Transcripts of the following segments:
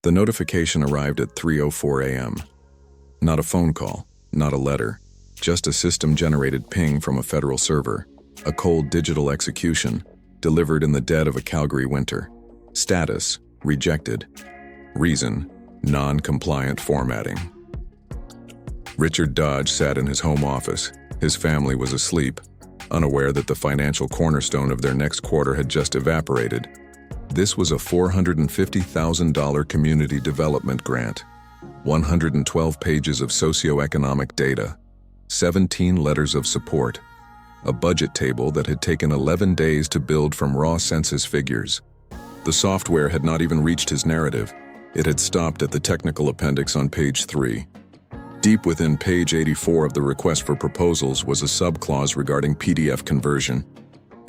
The notification arrived at 3:04 a.m. Not a phone call, not a letter, just a system-generated ping from a federal server, a cold digital execution, delivered in the dead of a Calgary winter. Status: rejected. Reason: non-compliant formatting. Richard Dodge sat in his home office. His family was asleep, unaware that the financial cornerstone of their next quarter had just evaporated. This was a $450,000 community development grant, 112 pages of socioeconomic data, 17 letters of support, a budget table that had taken 11 days to build from raw census figures. The software had not even reached his narrative. It had stopped at the technical appendix on page 3. Deep within page 84 of the request for proposals was a subclause regarding PDF conversion,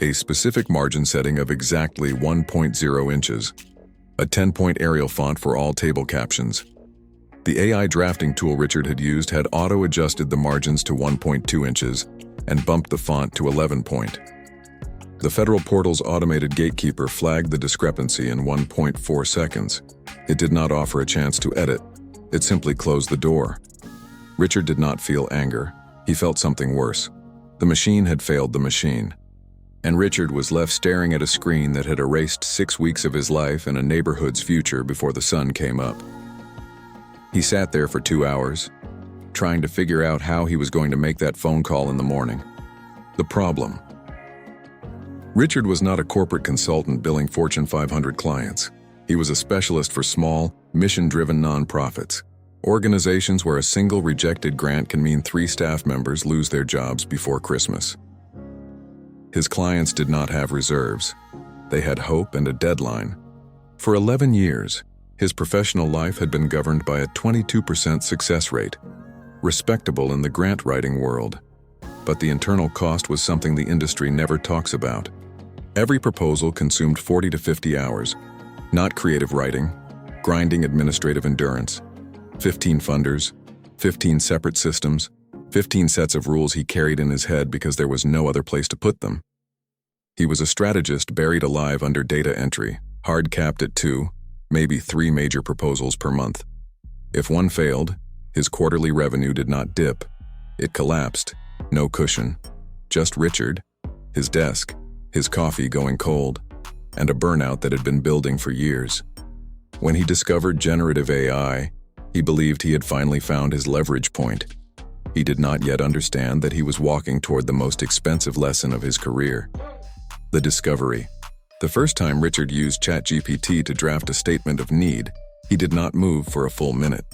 a specific margin setting of exactly 1.0 inches, a 10-point Arial font for all table captions. The AI drafting tool Richard had used had auto-adjusted the margins to 1.2 inches and bumped the font to 11 point. The federal portal's automated gatekeeper flagged the discrepancy in 1.4 seconds. It did not offer a chance to edit. It simply closed the door. Richard did not feel anger. He felt something worse. The machine had failed the machine. And Richard was left staring at a screen that had erased 6 weeks of his life and a neighborhood's future before the sun came up. He sat there for 2 hours, trying to figure out how he was going to make that phone call in the morning. The problem: Richard was not a corporate consultant billing Fortune 500 clients. He was a specialist for small, mission-driven nonprofits, organizations where a single rejected grant can mean 3 staff members lose their jobs before Christmas. His clients did not have reserves. They had hope and a deadline. For 11 years, his professional life had been governed by a 22% success rate, respectable in the grant-writing world. But the internal cost was something the industry never talks about. Every proposal consumed 40 to 50 hours, not creative writing, grinding administrative endurance, 15 funders, 15 separate systems, 15 sets of rules he carried in his head because there was no other place to put them. He was a strategist buried alive under data entry, hard-capped at 2, maybe 3 major proposals per month. If one failed, his quarterly revenue did not dip. It collapsed, no cushion. Just Richard, his desk, his coffee going cold, and a burnout that had been building for years. When he discovered generative AI, he believed he had finally found his leverage point. He did not yet understand that he was walking toward the most expensive lesson of his career: the discovery. The first time Richard used ChatGPT to draft a statement of need, he did not move for a full minute.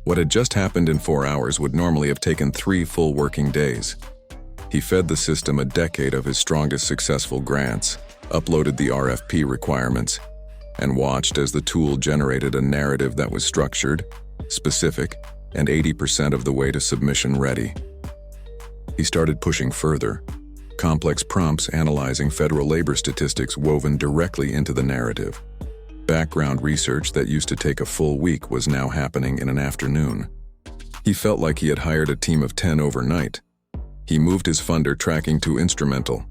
What had just happened in 4 hours would normally have taken 3 full working days. He fed the system a decade of his strongest successful grants, uploaded the RFP requirements, and watched as the tool generated a narrative that was structured, specific, and 80% of the way to submission ready. He started pushing further, complex prompts analyzing federal labor statistics woven directly into the narrative. Background research that used to take a full week was now happening in an afternoon. He felt like he had hired a team of 10 overnight. He moved his funder tracking to instrumental.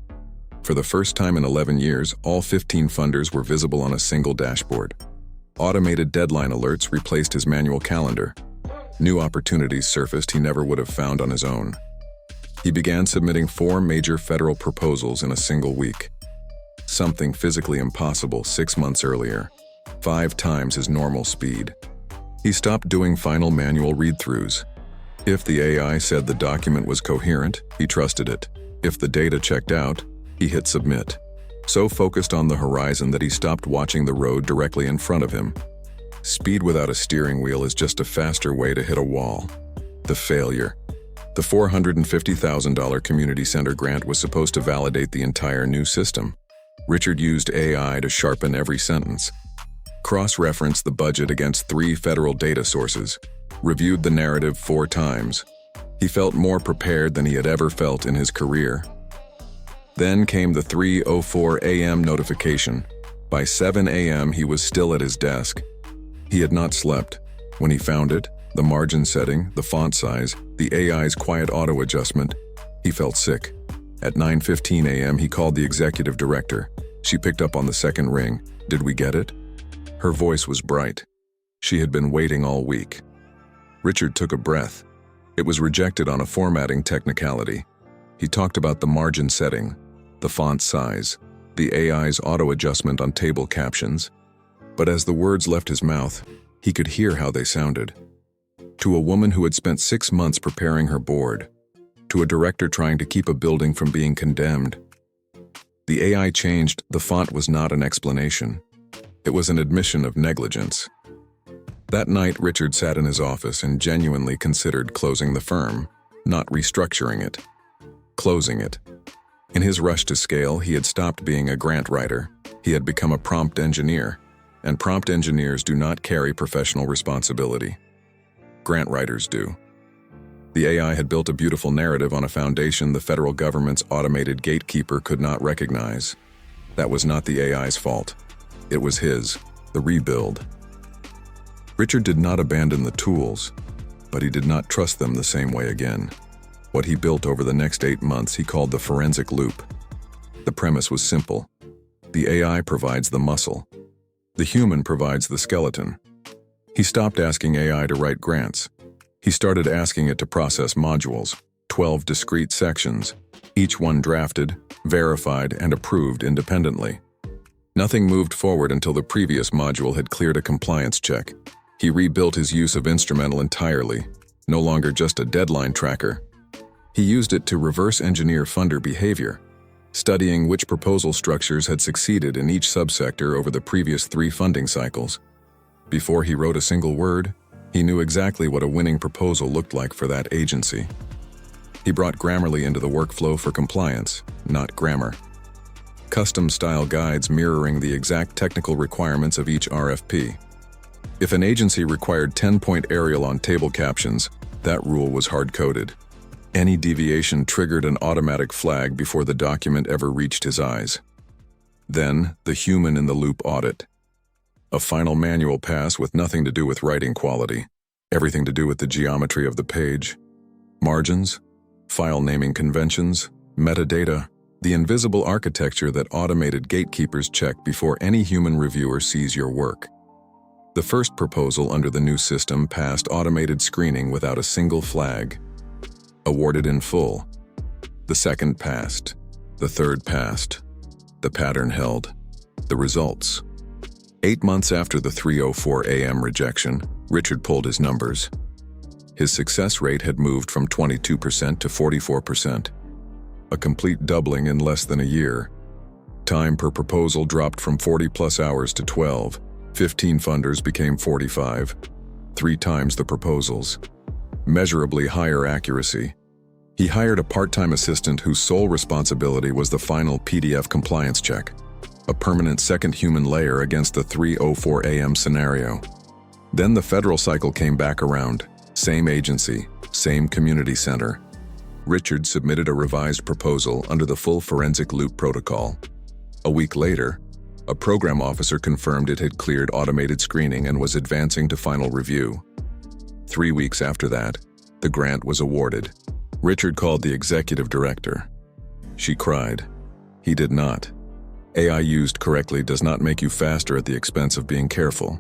For the first time in 11 years, all 15 funders were visible on a single dashboard. Automated deadline alerts replaced his manual calendar. New opportunities surfaced he never would have found on his own. He began submitting 4 major federal proposals in a single week. Something physically impossible 6 months earlier, 5 times his normal speed. He stopped doing final manual read-throughs. If the AI said the document was coherent, he trusted it. If the data checked out, he hit submit. So focused on the horizon that he stopped watching the road directly in front of him. Speed without a steering wheel is just a faster way to hit a wall. The failure. The $450,000 community center grant was supposed to validate the entire new system. Richard used AI to sharpen every sentence, cross-referenced the budget against 3 federal data sources, reviewed the narrative 4 times. He felt more prepared than he had ever felt in his career. Then came the 3:04 a.m. notification. By 7 a.m. he was still at his desk. He had not slept. When he found it, the margin setting, the font size, the AI's quiet auto adjustment, he felt sick. At 9:15 a.m. he called the executive director. She picked up on the second ring. Did we get it? Her voice was bright. She had been waiting all week. Richard took a breath. It was rejected on a formatting technicality. He talked about the margin setting, the font size, the AI's auto-adjustment on table captions. But as the words left his mouth, he could hear how they sounded. To a woman who had spent 6 months preparing her board, to a director trying to keep a building from being condemned. The AI changed. The font was not an explanation. It was an admission of negligence. That night, Richard sat in his office and genuinely considered closing the firm, not restructuring it. Closing it. In his rush to scale, he had stopped being a grant writer. He had become a prompt engineer, and prompt engineers do not carry professional responsibility. Grant writers do. The AI had built a beautiful narrative on a foundation the federal government's automated gatekeeper could not recognize. That was not the AI's fault. It was his, the rebuild. Richard did not abandon the tools, but he did not trust them the same way again. What he built over the next 8 months he called the forensic loop. The premise was simple. The AI provides the muscle. The human provides the skeleton. He stopped asking AI to write grants. He started asking it to process modules, 12 discrete sections, each one drafted, verified, and approved independently. Nothing moved forward until the previous module had cleared a compliance check. He rebuilt his use of instrumental entirely, no longer just a deadline tracker. He used it to reverse engineer funder behavior, studying which proposal structures had succeeded in each subsector over the previous 3 funding cycles. Before he wrote a single word, he knew exactly what a winning proposal looked like for that agency. He brought Grammarly into the workflow for compliance, not grammar. Custom-style guides mirroring the exact technical requirements of each RFP. If an agency required 10-point Arial on table captions, that rule was hard-coded. Any deviation triggered an automatic flag before the document ever reached his eyes. Then, the human-in-the-loop audit. A final manual pass with nothing to do with writing quality, everything to do with the geometry of the page, margins, file naming conventions, metadata, the invisible architecture that automated gatekeepers check before any human reviewer sees your work. The first proposal under the new system passed automated screening without a single flag. Awarded in full. The second passed. The third passed. The pattern held. The results. 8 months after the 𝐁𝐿 𝐴𝐻 rejection, Richard pulled his numbers. His success rate had moved from 22% to 44%. A complete doubling in less than a year. Time per proposal dropped from 40+ hours to 12. 15 funders became 45. 3 times the proposals. Measurably higher accuracy. He hired a part-time assistant whose sole responsibility was the final PDF compliance check, a permanent second human layer against the 𝐁𝐿 𝐴𝐻 scenario. Then the federal cycle came back around. Same agency, same community center. Richard submitted a revised proposal under the full forensic loop protocol. A week later, a program officer confirmed it had cleared automated screening and was advancing to final review. 3 weeks after that, the grant was awarded. Richard called the executive director. She cried. He did not. AI used correctly does not make you faster at the expense of being careful.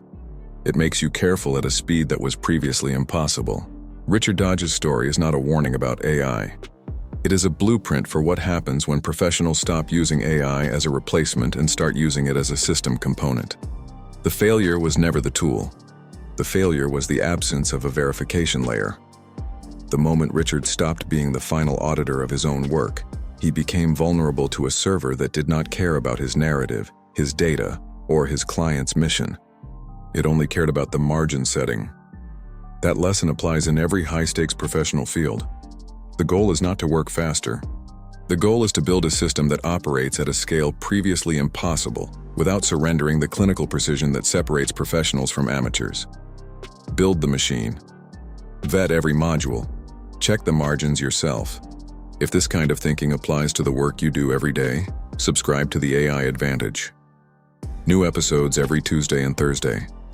It makes you careful at a speed that was previously impossible. Richard Dodge's story is not a warning about AI. It is a blueprint for what happens when professionals stop using AI as a replacement and start using it as a system component. The failure was never the tool. The failure was the absence of a verification layer. The moment Richard stopped being the final auditor of his own work, he became vulnerable to a server that did not care about his narrative, his data, or his client's mission. It only cared about the margin setting. That lesson applies in every high-stakes professional field. The goal is not to work faster. The goal is to build a system that operates at a scale previously impossible, without surrendering the clinical precision that separates professionals from amateurs. Build the machine. Vet every module. Check the margins yourself. If this kind of thinking applies to the work you do every day, subscribe to the AI Advantage. New episodes every Tuesday and Thursday.